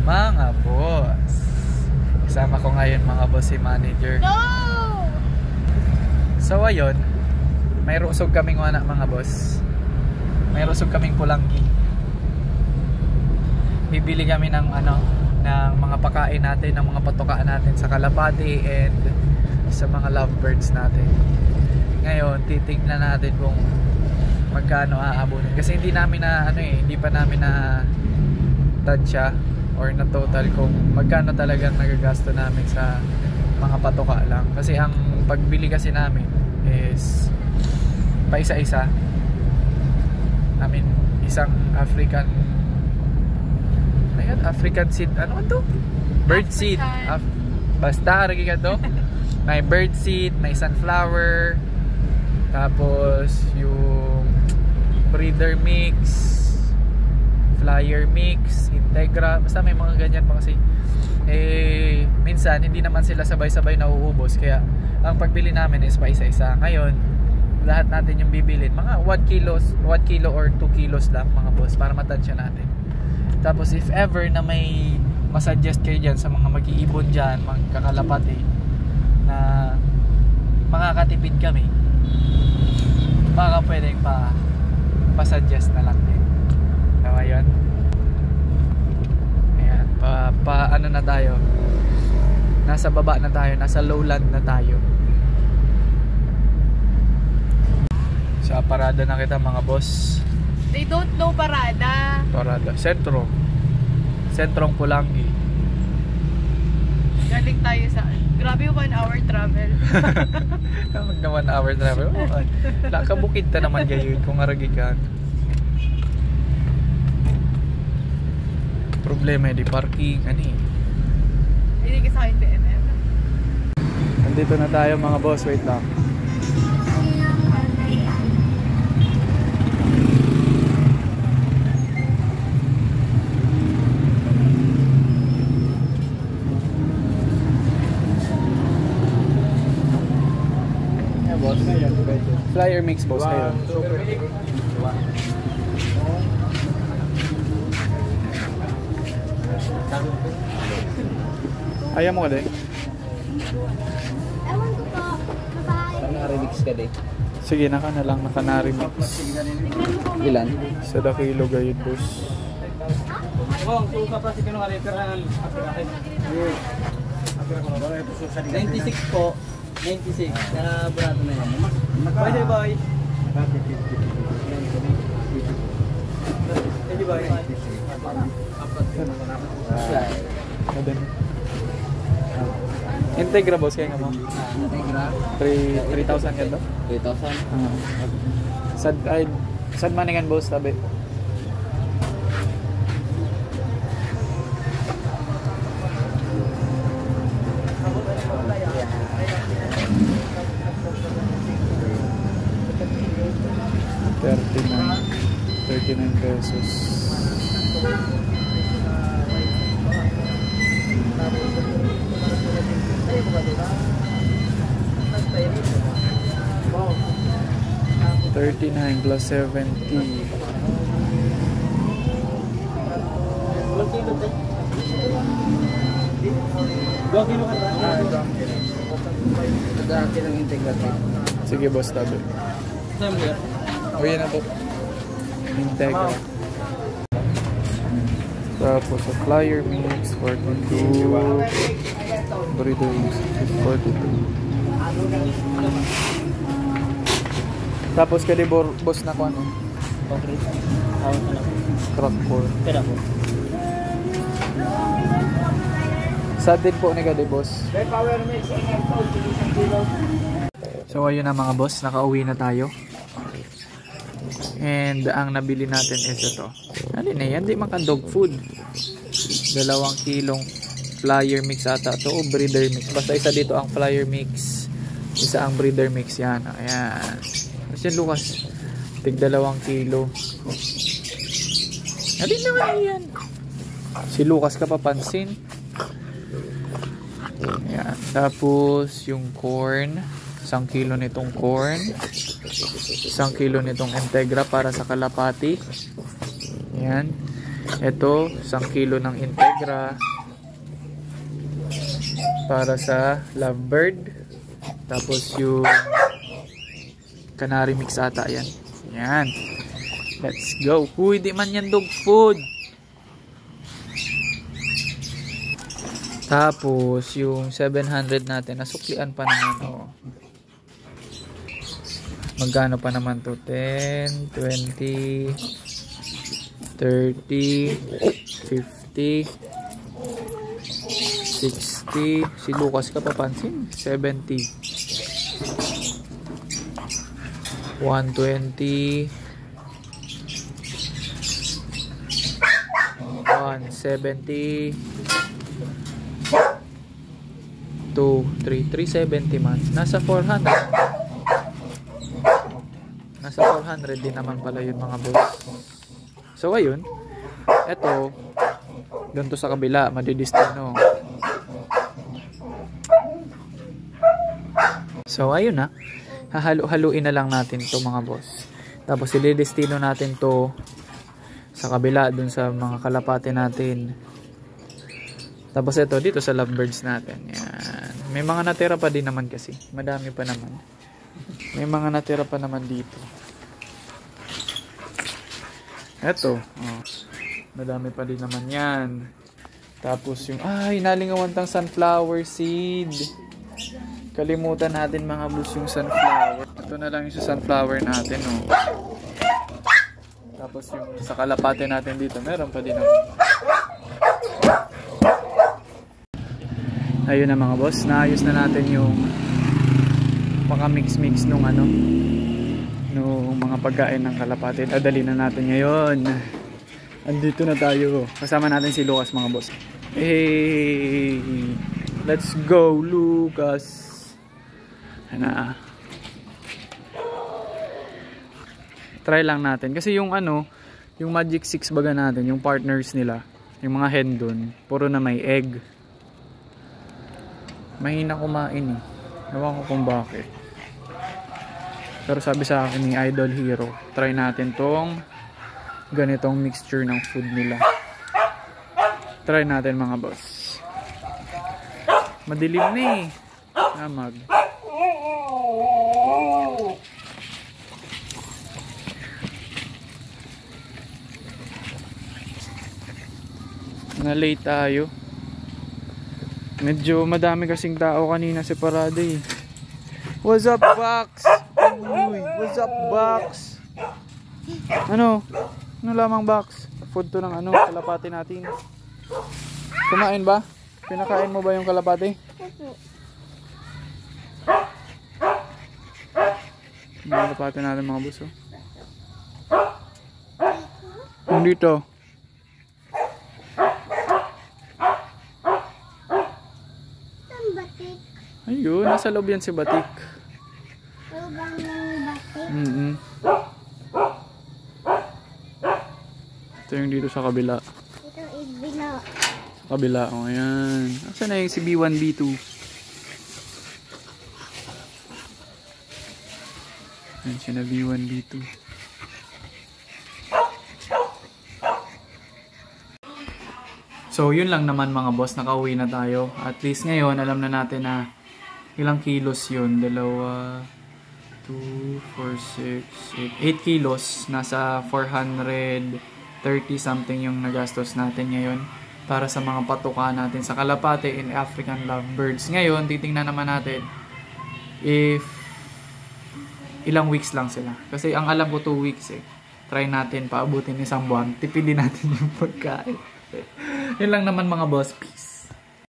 Mga boss, kasama ko ngayon mga boss si manager. No! So ayun, may rusog kaming mga boss. May rusog kaming pulanggi. Bibili kami ng ng mga pakain natin, ng mga patukaan natin sa kalapati and sa mga lovebirds natin. Ngayon, titingnan natin kung magkano aabunin. Kasi hindi namin na hindi pa namin na tansya or na total kung magkano talagang nagagasto namin sa mga patuka lang. Kasi ang pagbili kasi namin is pa isa-isa. I mean, isang African seed, ano to? Bird seed. Basta, aragi ka to. May bird seed, may sunflower, tapos yung breeder mix, flyer mix, integra, basta may mga ganyan pa kasi. Minsan hindi naman sila sabay-sabay nauubos, kaya ang pagbili namin is pa isa-isa. Ngayon, lahat natin yung bibilin, mga 1 kilo or 2 kilos lang mga boss, para matansya natin. Tapos if ever na may masuggest kayo dyan sa mga mag-iibon dyan, magkakalapati, na makakatipid kami, baka pwedeng pa-suggest na lang din. Tama yun? Ayan, ano na tayo, nasa baba na tayo, nasa lowland na tayo. Sa parada na kita mga boss. They don't know parada. Parada, sentrong Pulangi. Galing tayo sa, grabe 1 hour travel. Mag na 1 hour travel. Lakabukid ta naman gayon kung aragikan. Problema di parking Hindi ka sa akin PNM. Nandito na tayo mga boss, wait lang. Flyer mix boss kayo. Ayaw mo ka din? Ewan ko po. Kanari mix ka din. Sige, naka na lang, nakanari mix. Ilan? Sa kilo gayud boss. Oh, suka pa si Kano Kaliperan. 96 po. 96. Naka-burato na yan. Bye, bye. Thank you, bye. Integra boss kaya nga mo? Integra? 3,000 yan to? 3,000? Sad maningan boss tabi? $39 pesos. $39 plus 70. Sige boss tabi. O yan na po. Integra. Tapos sa flyer mix 42. Burrito mix 42. Tapos kali boss na ko truck 4. Pera po. Sa din po ni kali boss. So ayun na mga boss, nakauwi na tayo. And ang nabili natin is ito. Ano na yan? Di maka dog food. 2 kilong flyer mix ata ito o breeder mix. Basta isa dito ang flyer mix, isa ang breeder mix. Yan. Ayan. Tapos yan Lucas, tig 2 kilo. Ano naman yan? Si Lucas ka papansin. Ayan. Tapos yung corn, 1 kilo nitong corn, 1 kilo nitong integra para sa kalapati. Ayan. Ito, 1 kilo ng Integra para sa lovebird. Tapos yung Canary mix ata yan. Yan. Let's go. Uy, di man yan dog food. Tapos yung 700 natin, nasuklian pa naman. Oh. Magkano pa naman to? 10, 20, 30, 50, 60. Si Lucas ka papansin? 70. 120, 170, 370 man. Nasa 400. Nasa 400 din naman pala yun mga boss. So ayun, eto doon to sa kabila, madidistino. So ayun na, hahalo-haluin na lang natin to mga boss. Tapos ilidestino natin to sa kabila dun sa mga kalapate natin. Tapos ito dito sa lovebirds natin. Yan. May mga natira pa din naman kasi. Madami pa naman. May mga natira pa naman dito. Ito. Oh. Madami pa din naman yan. Tapos yung nalingawan tang sunflower seed. Kalimutan natin mga boss yung sunflower. Ito na lang yung sa sunflower natin. Oh. Tapos yung sa kalapate natin dito, meron pa din naman. Ayun na mga boss, naayos na natin yung mga mix-mix nung mga pagkain ng kalapate. Dadali na natin ngayon. Andito na tayo. Kasama natin si Lucas mga boss. Hey! Let's go Lucas! Ano? Try lang natin. Kasi yung yung Magic 6 baga natin, yung partners nila, yung mga hen dun, puro na may egg. Mahina kumain eh. Ewan ko kung bakit. Pero sabi sa akin ni Idol Hero, try natin tong ganitong mixture ng food nila. Try natin mga boss. Madilim na eh. Namag. Na-late tayo. Medyo madami kasing tao kanina separado eh. What's up, Box? Uy, what's up, Box? Ano lamang, Box? Food to ng kalapate natin. Kumain ba? Pinakain mo ba yung kalapate? Yung kalapate natin mga buso. Yung dito. Ayun, nasa loob yan si Batik. Ito yung dito sa kabila. Ito ibila. Sa kabila, o ayan. Asa na yung si B1, B2? Ayan siya na B1, B2. So yun lang naman mga boss, nakauwi na tayo. At least ngayon, alam na natin na ilang kilos yun? 2, 4, 6, 8 kilos. Nasa 430 something yung nagastos natin ngayon para sa mga patuka natin sa kalapate and African lovebirds. Ngayon, titingnan naman natin if ilang weeks lang sila. Kasi ang alam ko 2 weeks eh. Try natin paabutin 1 buwan. Tipidin natin yung pagkain. Yun lang naman mga boss. Peace.